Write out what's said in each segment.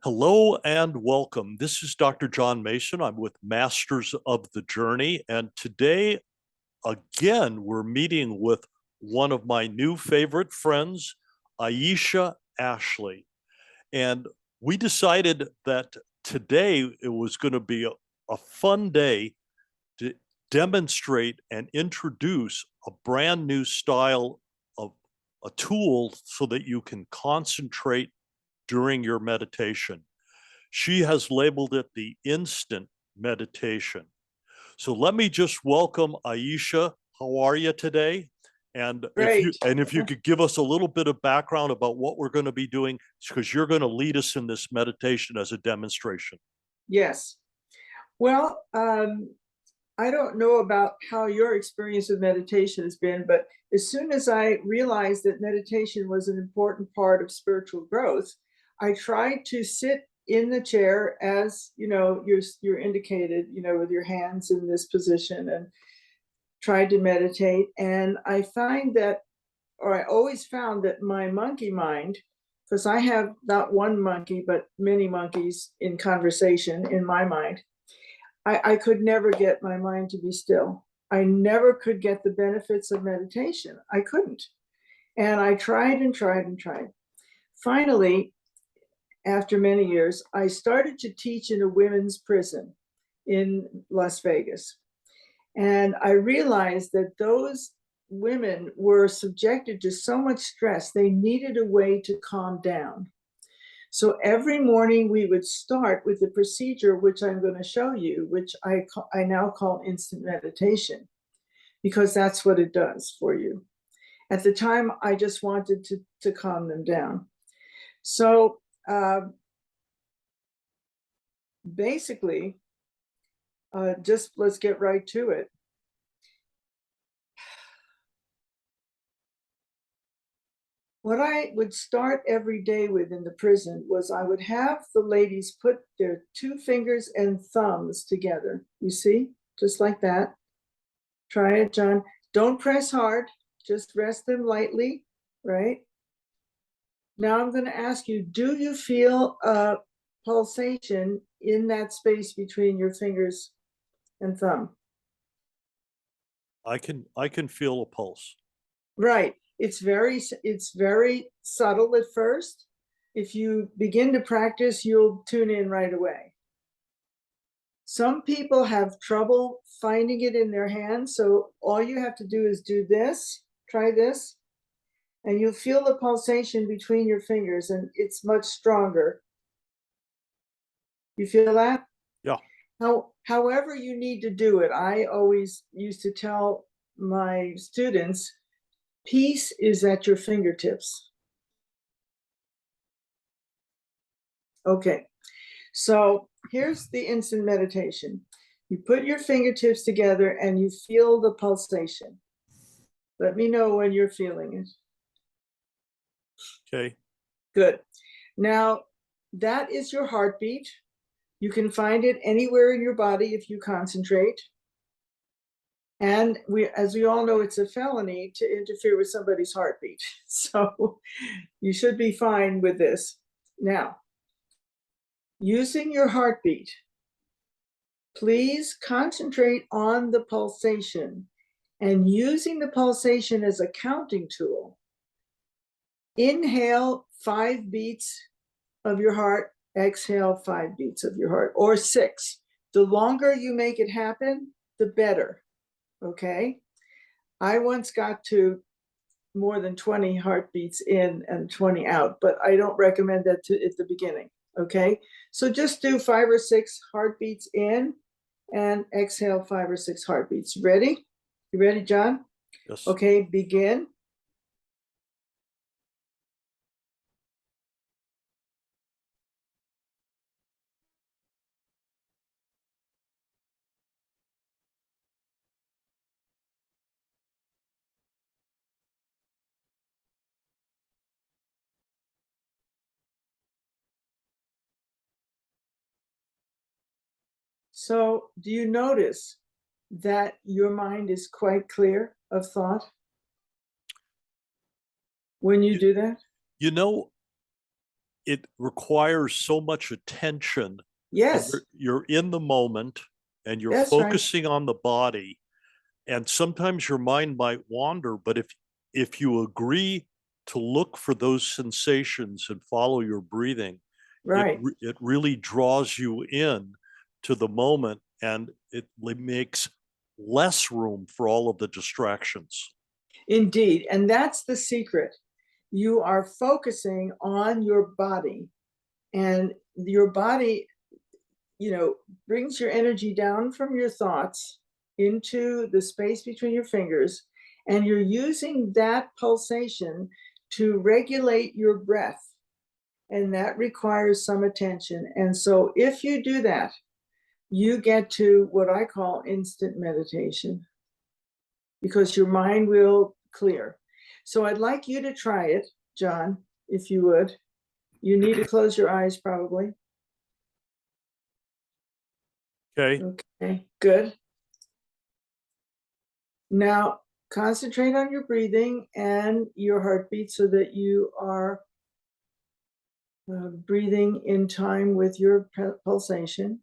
Hello and welcome. This is Dr. John Mason. I'm with Masters of the Journey. And today, again, we're meeting with one of my new favorite friends, Ayesha Ashley. And we decided that today it was going to be a fun day to demonstrate and introduce a brand new style of a tool so that you can concentrate during your meditation. She has labeled it the instant meditation. So let me just welcome Ayesha. How are you today? And if you Great. and if you could give us a little bit of background about what we're going to be doing, because you're going to lead us in this meditation as a demonstration. Yes. Well, I don't know about how your experience with meditation has been, but as soon as I realized that meditation was an important part of spiritual growth, I tried to sit in the chair as you're indicated, with your hands in this position, and tried to meditate. And I find that, or I always found that my monkey mind, because I have not one monkey, but many monkeys in conversation in my mind, I could never get my mind to be still. I never could get the benefits of meditation. I couldn't. And I tried and tried and tried. Finally, after many years, I started to teach in a women's prison in Las Vegas. And I realized that those women were subjected to so much stress, they needed a way to calm down. So every morning we would start with the procedure, which I'm going to show you, which I now call instant meditation, because that's what it does for you. At the time, I just wanted to calm them down. So basically, just let's get right to it. What I would start every day with in the prison was I would have the ladies put their two fingers and thumbs together. You see, just like that. Try it, John. Don't press hard, just rest them lightly, right? Now I'm going to ask you, do you feel a pulsation in that space between your fingers and thumb? I can feel a pulse. Right. It's very subtle at first. If you begin to practice, you'll tune in right away. Some people have trouble finding it in their hands, so all you have to do is do this, try this, and you'll feel the pulsation between your fingers, and it's much stronger. You feel that? Yeah. However you need to do it, I always used to tell my students, peace is at your fingertips. Okay, so here's the instant meditation. You put your fingertips together and you feel the pulsation. Let me know when you're feeling it. Okay. Good. Now, that is your heartbeat. You can find it anywhere in your body if you concentrate. And as we all know, it's a felony to interfere with somebody's heartbeat. So you should be fine with this. Now, using your heartbeat, please concentrate on the pulsation and using the pulsation as a counting tool. Inhale 5 beats of your heart, exhale 5 beats of your heart, or 6. The longer you make it happen, the better. Okay? I once got to more than 20 heartbeats in and 20 out, but I don't recommend that at the beginning. Okay? So just do 5 or 6 heartbeats in and exhale 5 or 6 heartbeats. Ready? You ready, John? Yes. Okay, begin. So do you notice that your mind is quite clear of thought when you do that? You know, it requires so much attention, and Yes, you're in the moment and you're that's right. focusing on the body. And sometimes your mind might wander, but if you agree to look for those sensations and follow your breathing, Right. it really draws you in to the moment, and it makes less room for all of the distractions. Indeed. And that's the secret. You are focusing on your body, and your body, brings your energy down from your thoughts into the space between your fingers, and you're using that pulsation to regulate your breath. And that requires some attention. And so if you do that, you get to what I call instant meditation, because your mind will clear. So I'd like you to try it, John, if you would. You need to close your eyes, probably. Okay. Okay, good. Now, concentrate on your breathing and your heartbeat so that you are breathing in time with your pulsation.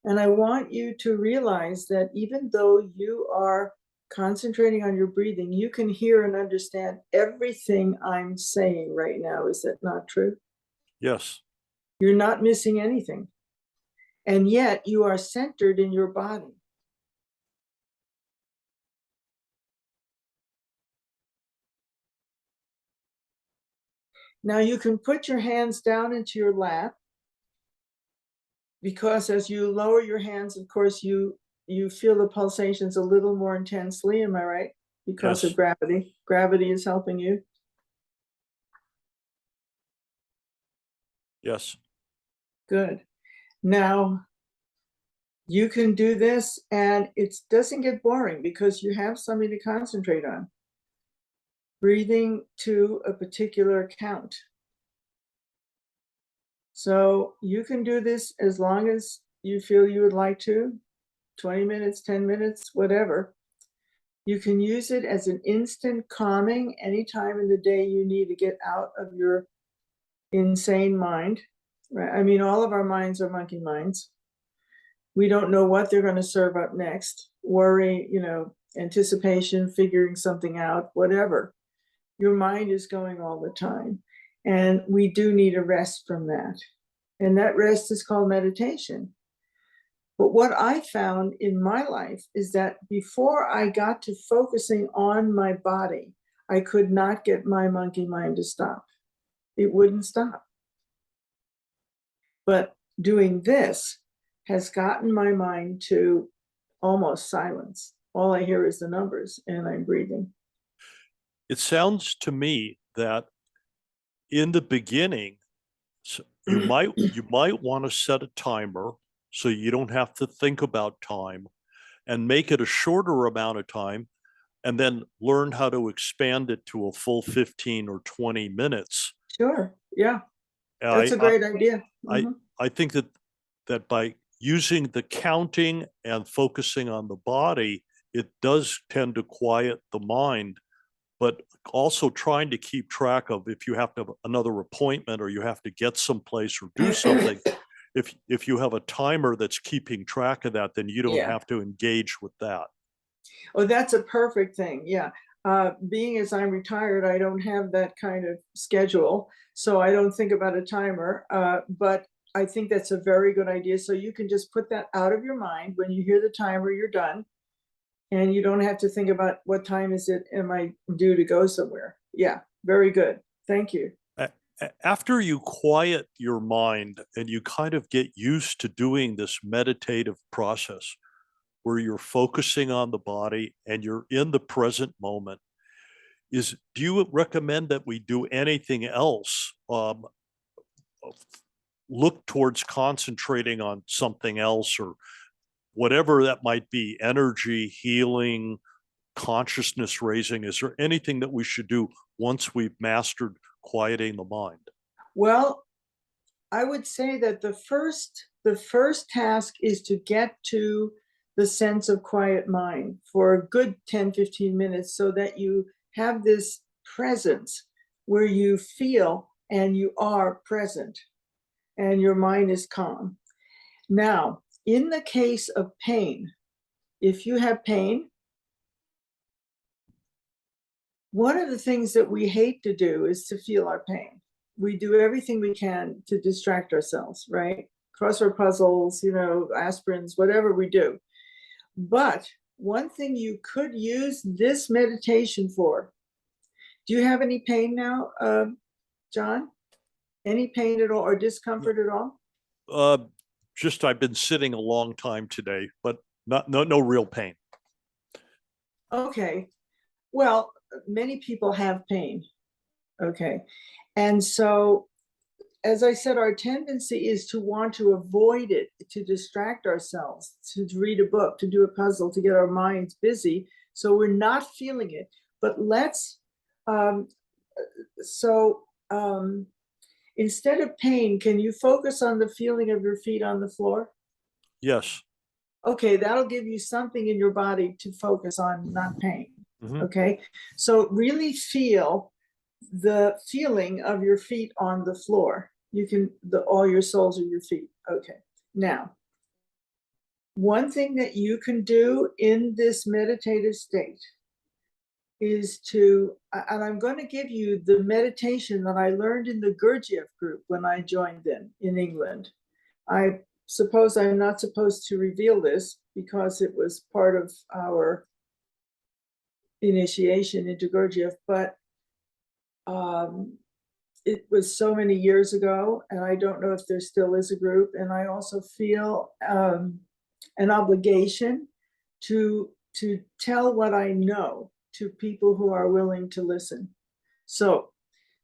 And I want you to realize that even though you are concentrating on your breathing, you can hear and understand everything I'm saying right now. Is that not true? Yes. You're not missing anything. And yet you are centered in your body. Now you can put your hands down into your lap, because as you lower your hands, of course, you feel the pulsations a little more intensely. Am I right? Because of Yes. gravity. Gravity is helping you. Yes. Good. Now you can do this and it doesn't get boring because you have something to concentrate on. Breathing to a particular count. So you can do this as long as you feel you would like to, 20 minutes, 10 minutes, whatever. You can use it as an instant calming anytime in the day you need to get out of your insane mind. Right? I mean, all of our minds are monkey minds. We don't know what they're going to serve up next. Worry, anticipation, figuring something out, whatever. Your mind is going all the time. And we do need a rest from that. And that rest is called meditation. But what I found in my life is that before I got to focusing on my body, I could not get my monkey mind to stop. It wouldn't stop. But doing this has gotten my mind to almost silence. All I hear is the numbers and I'm breathing. It sounds to me that in the beginning, you might want to set a timer so you don't have to think about time, and make it a shorter amount of time, and then learn how to expand it to a full 15 or 20 minutes. Sure. Yeah, that's I a I great idea. I, Mhm. I think that by using the counting and focusing on the body, it does tend to quiet the mind, but also trying to keep track of if you have to have another appointment or you have to get someplace or do something. If you have a timer that's keeping track of that, then you don't Yeah. have to engage with that. Oh, that's a perfect thing. Yeah. Being as I'm retired, I don't have that kind of schedule. So I don't think about a timer. But I think that's a very good idea. So you can just put that out of your mind. When you hear the timer, you're done. And you don't have to think about what time is it, am I due to go somewhere? Yeah, very good. Thank you. After you quiet your mind and you kind of get used to doing this meditative process where you're focusing on the body and you're in the present moment, do you recommend that we do anything else? Look towards concentrating on something else, or whatever that might be, energy, healing, consciousness raising? Is there anything that we should do once we've mastered quieting the mind? Well, I would say that the first task is to get to the sense of quiet mind for a good 10-15 minutes, so that you have this presence where you feel and you are present and your mind is calm. Now, in the case of pain, if you have pain, one of the things that we hate to do is to feel our pain. We do everything we can to distract ourselves, right? Crossword puzzles, aspirins, whatever we do. But one thing you could use this meditation for, do you have any pain now, John? Any pain at all or discomfort at all? Just I've been sitting a long time today, but no real pain. Okay. Well, many people have pain. Okay. And so, as I said, our tendency is to want to avoid it, to distract ourselves, to read a book, to do a puzzle, to get our minds busy. So we're not feeling it. But instead of pain, can you focus on the feeling of your feet on the floor? Yes. Okay, that'll give you something in your body to focus on, not pain. Mm-hmm. Okay, so really feel the feeling of your feet on the floor. You can, all your soles of your feet. Okay, now, one thing that you can do in this meditative state is and I'm going to give you the meditation that I learned in the Gurdjieff group when I joined them in England. I suppose I'm not supposed to reveal this because it was part of our initiation into Gurdjieff, but it was so many years ago, and I don't know if there still is a group. And I also feel an obligation to tell what I know to people who are willing to listen. So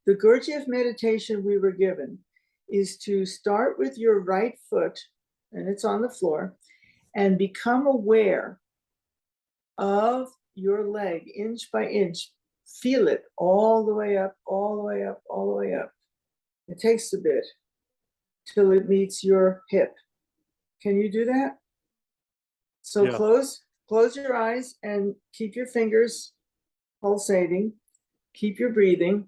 the Gurdjieff meditation we were given is to start with your right foot, and it's on the floor, and become aware of your leg inch by inch. Feel it all the way up, all the way up, all the way up. It takes a bit till it meets your hip. Can you do that? So Yeah. close your eyes and keep your fingers pulsating. Keep your breathing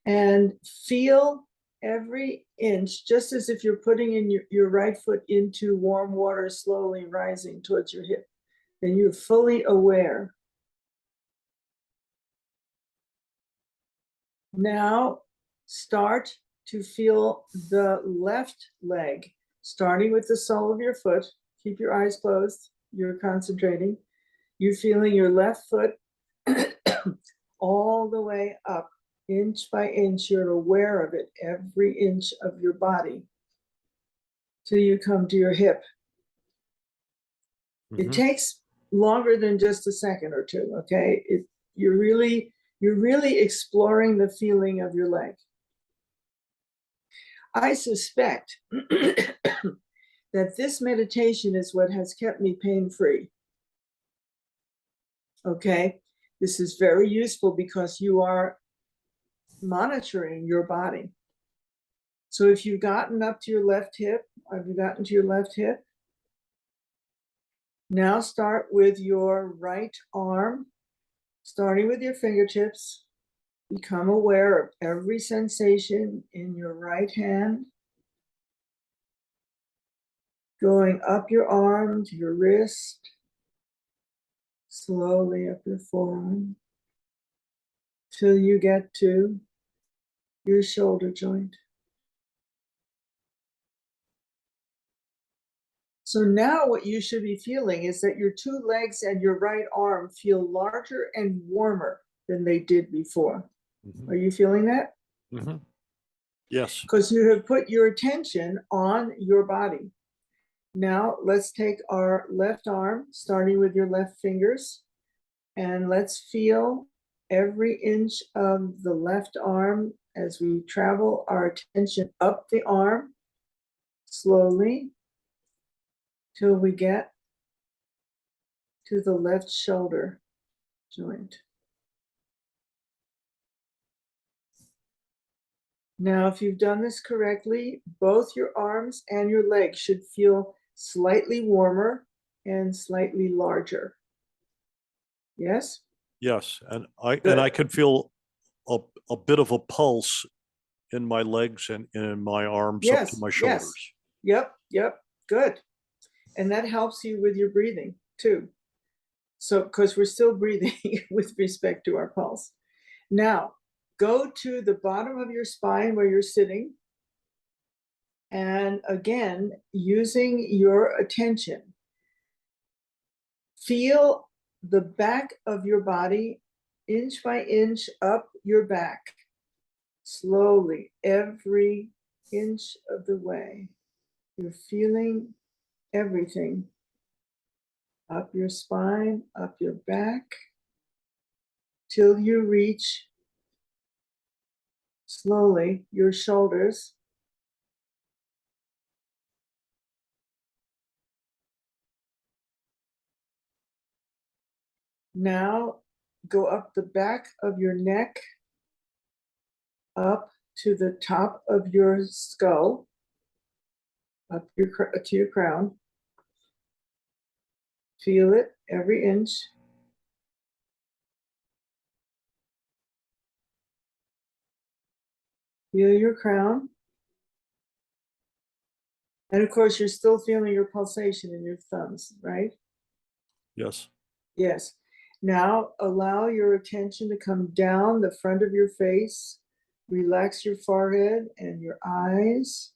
and feel every inch, just as if you're putting in your right foot into warm water, slowly rising towards your hip. Then you're fully aware. Now start to feel the left leg, starting with the sole of your foot. Keep your eyes closed. You're concentrating. You're feeling your left foot all the way up, inch by inch. You're aware of it, every inch of your body, till you come to your hip. Mm-hmm. It takes longer than just a second or two, okay? You're really exploring the feeling of your leg. I suspect that this meditation is what has kept me pain-free. Okay, this is very useful because you are monitoring your body. So if you've gotten up to your left hip, have you gotten to your left hip? Now start with your right arm, starting with your fingertips. Become aware of every sensation in your right hand, going up your arm to your wrist, slowly up your forearm, till you get to your shoulder joint. So now what you should be feeling is that your two legs and your right arm feel larger and warmer than they did before. Mm-hmm. Are you feeling that? Mm-hmm. Yes. Because you have put your attention on your body. Now let's take our left arm, starting with your left fingers, and let's feel every inch of the left arm as we travel our attention up the arm slowly till we get to the left shoulder joint. Now, if you've done this correctly, both your arms and your legs should feel slightly warmer and slightly larger. Yes? Yes. And I can feel a bit of a pulse in my legs and in my arms up to Yes, my yes. shoulders. Yep, good. And that helps you with your breathing too. So, because we're still breathing with respect to our pulse. Now, go to the bottom of your spine where you're sitting. And again, using your attention, feel the back of your body inch by inch up your back, slowly, every inch of the way. You're feeling everything up your spine, up your back, till you reach slowly your shoulders. Now go up the back of your neck, up to the top of your skull, up to your crown. Feel it every inch. Feel your crown. And of course, you're still feeling your pulsation in your thumbs, right? Yes. Yes. Now allow your attention to come down the front of your face. Relax your forehead and your eyes.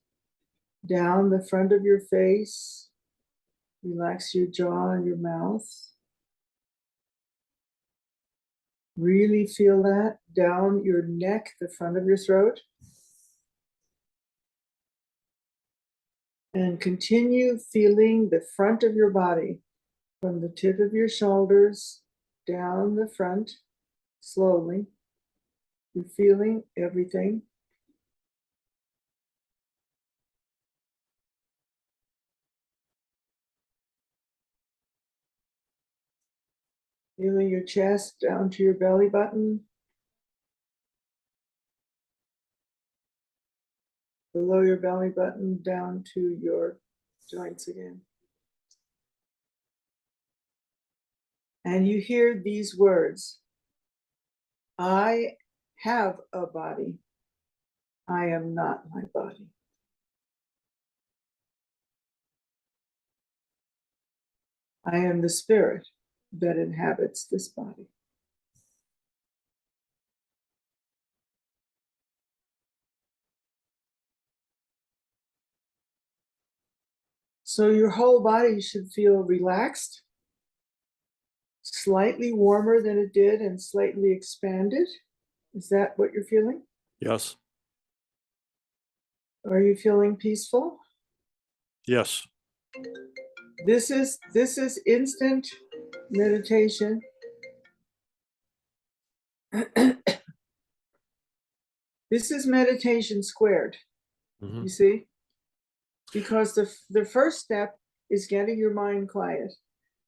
Down the front of your face. Relax your jaw and your mouth. Really feel that down your neck, the front of your throat. And continue feeling the front of your body from the tip of your shoulders down the front, slowly. You're feeling everything. Feeling your chest down to your belly button. Below your belly button down to your joints again. And you hear these words: I have a body. I am not my body. I am the spirit that inhabits this body. So your whole body should feel relaxed, slightly warmer than it did, and slightly expanded. Is that what you're feeling? Yes. Are you feeling peaceful? Yes. This is instant meditation. This is meditation squared. Mhm. You see? Because the first step is getting your mind quiet.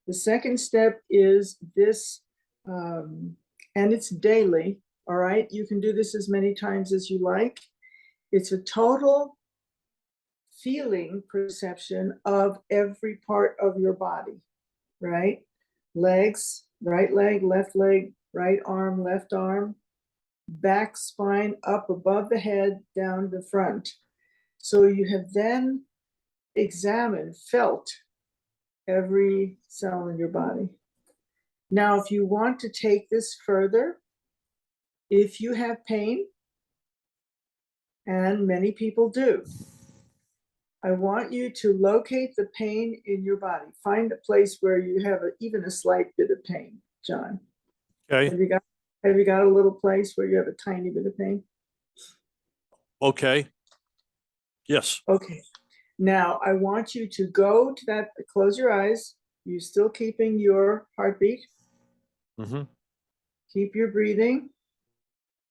The second step is this, and it's daily. All right. You can do this as many times as you like. It's a total feeling perception of every part of your body, right? Legs, right leg, left leg, right arm, left arm, back, spine, up above the head, down the front. So you have then examined, felt every cell in your body. Now, if you want to take this further, if you have pain, and many people do, I want you to locate the pain in your body. Find a place where you have even a slight bit of pain, John. Okay. Have you got a little place where you have a tiny bit of pain? Okay. Yes. Okay. Now I want you to go to that, close your eyes. You're still keeping your heartbeat. Mm-hmm. Keep your breathing.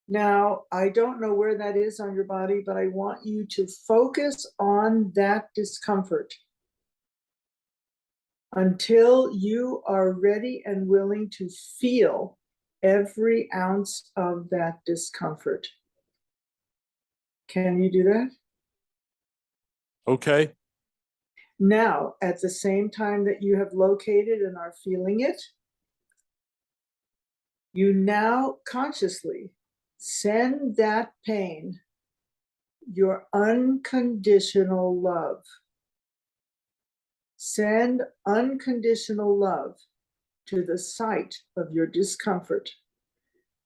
Now, I don't know where that is on your body, but I want you to focus on that discomfort until you are ready and willing to feel every ounce of that discomfort. Can you do that? Okay. Now, at the same time that you have located and are feeling it, you now consciously send that pain your unconditional love. Send unconditional love to the site of your discomfort,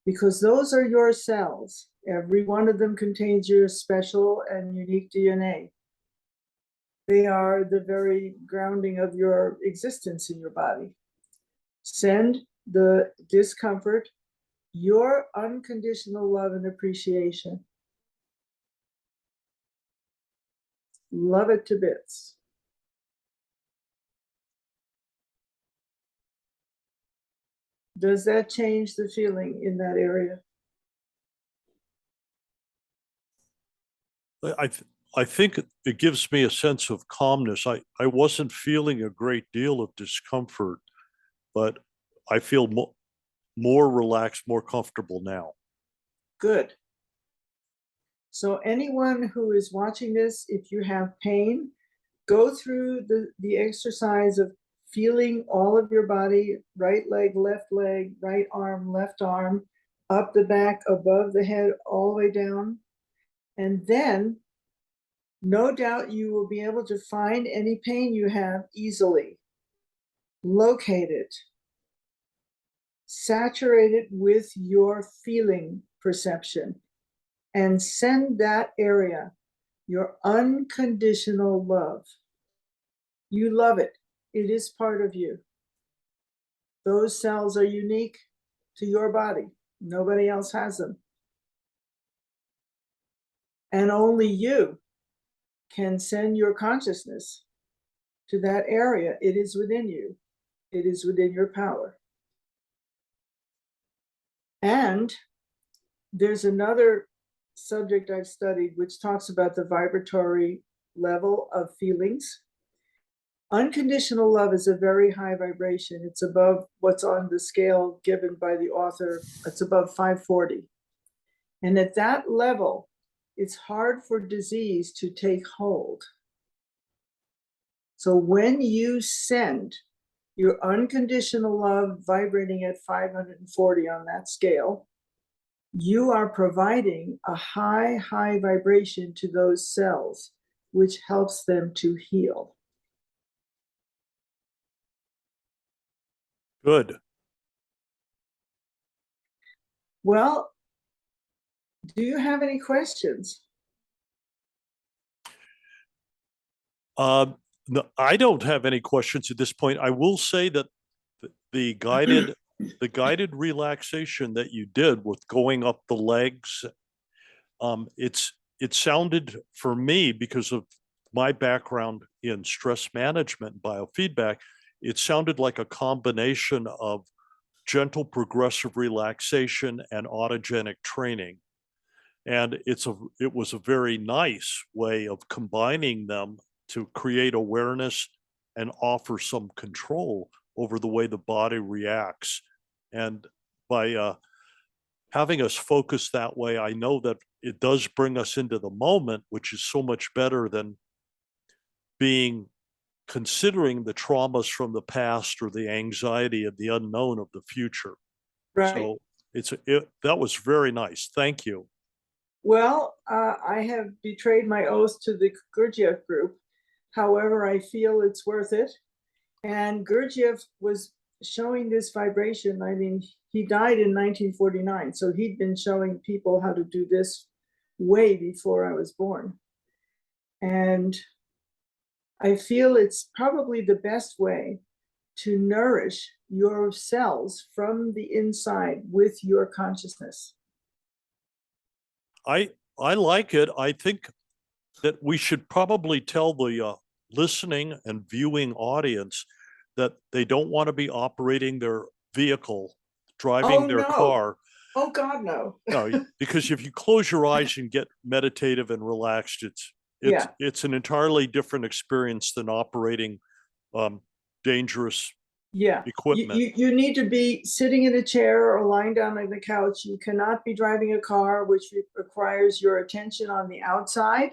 because those are your cells. Every one of them contains your special and unique DNA. They are the very grounding of your existence in your body. Send the discomfort your unconditional love and appreciation. Love it to bits. Does that change the feeling in that area? I think it gives me a sense of calmness. I wasn't feeling a great deal of discomfort, but I feel more relaxed, more comfortable now. Good. So anyone who is watching this, if you have pain, go through the exercise of feeling all of your body, right leg, right arm, left arm, up the back, above the head, all the way down. And then no doubt you will be able to find any pain you have easily. Locate it. Saturate it with your feeling perception and send that area your unconditional love. You love it. It is part of you. Those cells are unique to your body. Nobody else has them. And only you can send your consciousness to that area. It is within you. It is within your power. And there's another subject I've studied which talks about the vibratory level of feelings. Unconditional love is a very high vibration. It's above what's on the scale given by the author. It's above 540. And at that level, it's hard for disease to take hold. So when you send your unconditional love vibrating at 540 on that scale, you are providing a high vibration to those cells, which helps them to heal. Good. Well, do you have any questions? No, I don't have any questions at this point. I will say that the guided relaxation that you did with going up the legs, it sounded for me, because of my background in stress management and biofeedback, it sounded like a combination of gentle progressive relaxation and autogenic training. And it was a very nice way of combining them to create awareness and offer some control over the way the body reacts. And by having us focus that way, I know that it does bring us into the moment, which is so much better than considering the traumas from the past or the anxiety of the unknown of the future. Right. So that was very nice. Thank you. Well, I have betrayed my oath to the Gurdjieff group. However, I feel it's worth it. And Gurdjieff was showing this vibration. I mean, he died in 1949, so he'd been showing people how to do this way before I was born. And I feel it's probably the best way to nourish your cells from the inside with your consciousness. I like it. I think that we should probably tell the listening and viewing audience that they don't want to be operating their vehicle, driving their car. Oh God, no. No, because if you close your eyes and get meditative and relaxed, it's an entirely different experience than operating dangerous equipment. You need to be sitting in a chair or lying down on the couch. You cannot be driving a car, which requires your attention on the outside.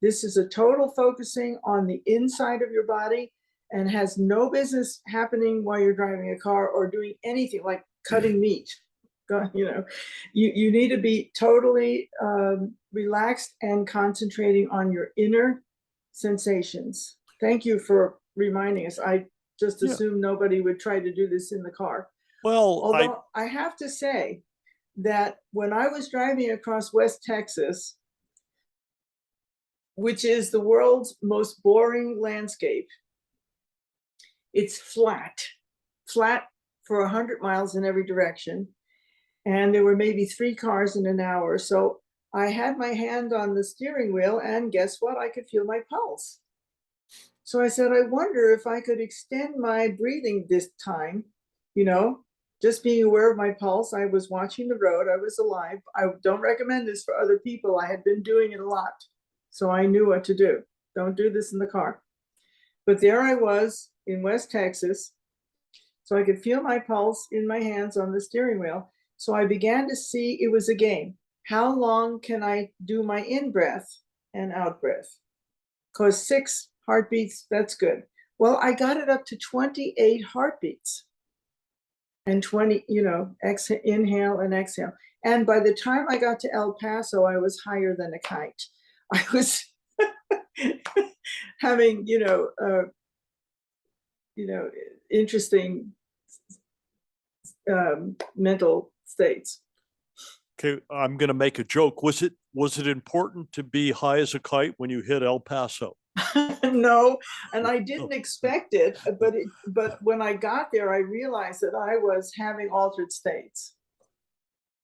This is a total focusing on the inside of your body and has no business happening while you're driving a car or doing anything like cutting meat. You know, you need to be totally relaxed and concentrating on your inner sensations. Thank you for reminding us. I just Yeah. assumed nobody would try to do this in the car. Well, Although I have to say that when I was driving across West Texas, which is the world's most boring landscape, it's flat for 100 miles in every direction. And there were maybe 3 cars in an hour. So I had my hand on the steering wheel, and guess what? I could feel my pulse. So I said, I wonder if I could extend my breathing this time, you know, just being aware of my pulse. I was watching the road. I was alive. I don't recommend this for other people. I had been doing it a lot, so I knew what to do. Don't do this in the car. But there I was in West Texas, so I could feel my pulse in my hands on the steering wheel. So I began to see it was a game. How long can I do my in-breath and out-breath? Because 6 heartbeats, that's good. Well, I got it up to 28 heartbeats and 20, you know, inhale and exhale. And by the time I got to El Paso, I was higher than a kite. I was having, interesting mental states. okay, I'm going to make a joke. Was it important to be high as a kite when you hit El Paso? No, and I didn't expect it, but when I got there, I realized that I was having altered states.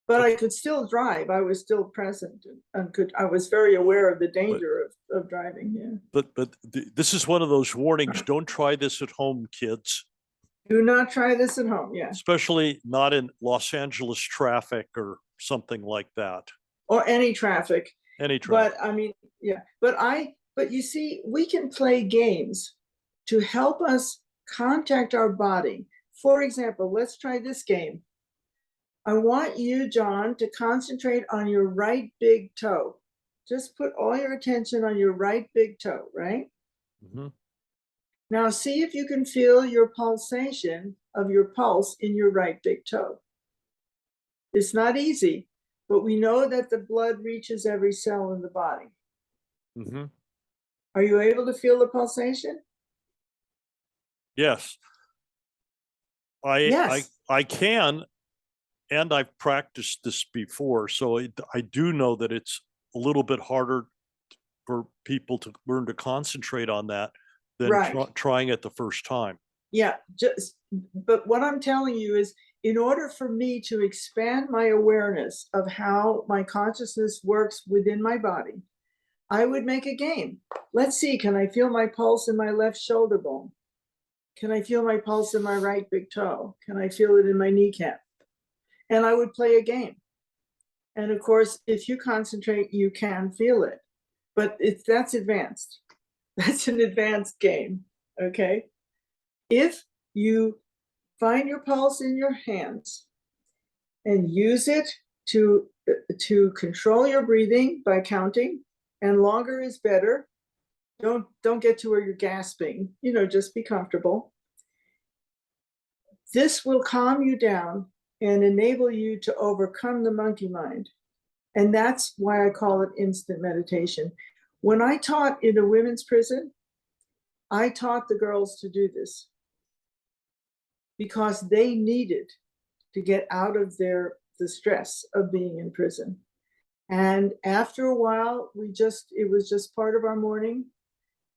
But I could still drive. I was still present and I was very aware of the danger of driving. Yeah. But this is one of those warnings. Don't try this at home, kids. Do not try this at home. Yeah. Especially not in Los Angeles traffic or something like that. Or any traffic. Any traffic. But I mean, yeah. But you see, we can play games to help us contact our body. For example, let's try this game. I want you, John, to concentrate on your right big toe. Just put all your attention on your right big toe, right? Mm-hmm. Now see if you can feel your pulsation of your pulse in your right big toe. It's not easy, but we know that the blood reaches every cell in the body. Mm-hmm. Are you able to feel the pulsation? Yes. Yes. I can, and I've practiced this before, so I do know that it's a little bit harder for people to learn to concentrate on that than Right. trying it the first time. Yeah, but what I'm telling you is, in order for me to expand my awareness of how my consciousness works within my body, I would make a game. Let's see, can I feel my pulse in my left shoulder bone? Can I feel my pulse in my right big toe? Can I feel it in my kneecap? And I would play a game. And of course, if you concentrate, you can feel it. But that's advanced. That's an advanced game, okay? If you find your pulse in your hands and use it to control your breathing by counting, and longer is better. Don't get to where you're gasping, just be comfortable. This will calm you down and enable you to overcome the monkey mind. And that's why I call it instant meditation. When I taught in a women's prison, I taught the girls to do this because they needed to get out of the stress of being in prison. And after a while, it was just part of our morning,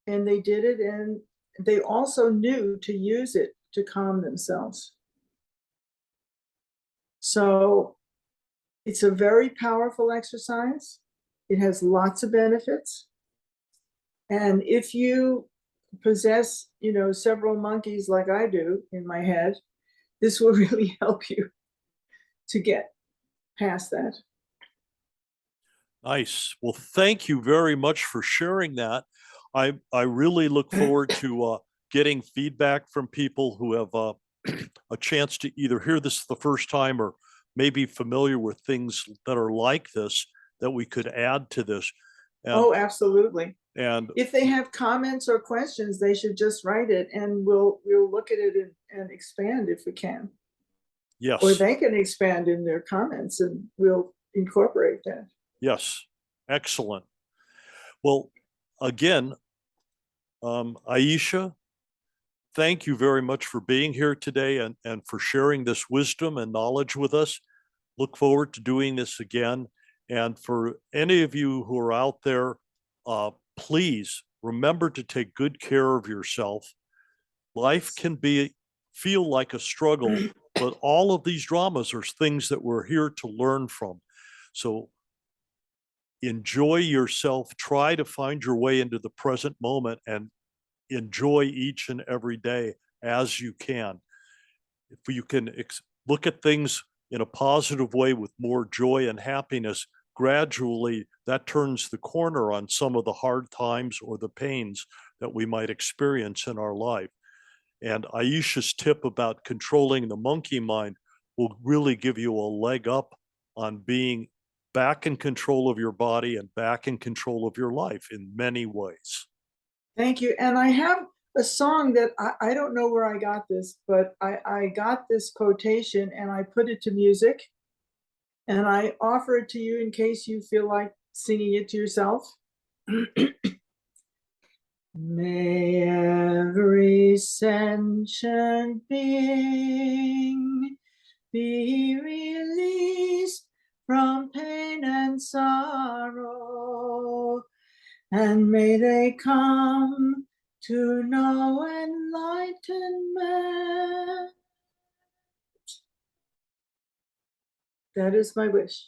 and they did it, and they also knew to use it to calm themselves. So it's a very powerful exercise. It has lots of benefits. And if you possess, several monkeys like I do in my head, this will really help you to get past that. Nice. Well, thank you very much for sharing that. I really look forward to getting feedback from people who have a chance to either hear this the first time or maybe familiar with things that are like this that we could add to this. Oh, absolutely. And if they have comments or questions, they should just write it, and we'll look at it and expand if we can. or Yes, they can expand in their comments and we'll incorporate that. yes, excellent. Well, again, Ayesha, thank you very much for being here today and for sharing this wisdom and knowledge with us. Look forward to doing this again. And for any of you who are out there, please remember to take good care of yourself. Life can feel like a struggle, but all of these dramas are things that we're here to learn from. So enjoy yourself, try to find your way into the present moment and enjoy each and every day as you can. If you can look at things in a positive way with more joy and happiness, gradually that turns the corner on some of the hard times or the pains that we might experience in our life. And Ayesha's tip about controlling the monkey mind will really give you a leg up on being back in control of your body and back in control of your life in many ways. Thank you. And I have a song that I don't know where I got this, but I got this quotation and I put it to music and I offer it to you in case you feel like singing it to yourself. May every sentient being be released from pain and sorrow, and may they come to know enlightenment. That is my wish.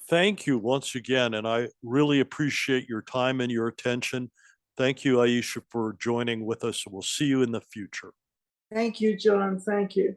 Thank you once again, and I really appreciate your time and your attention. Thank you, Ayesha, for joining with us. We'll see you in the future. Thank you, John. Thank you.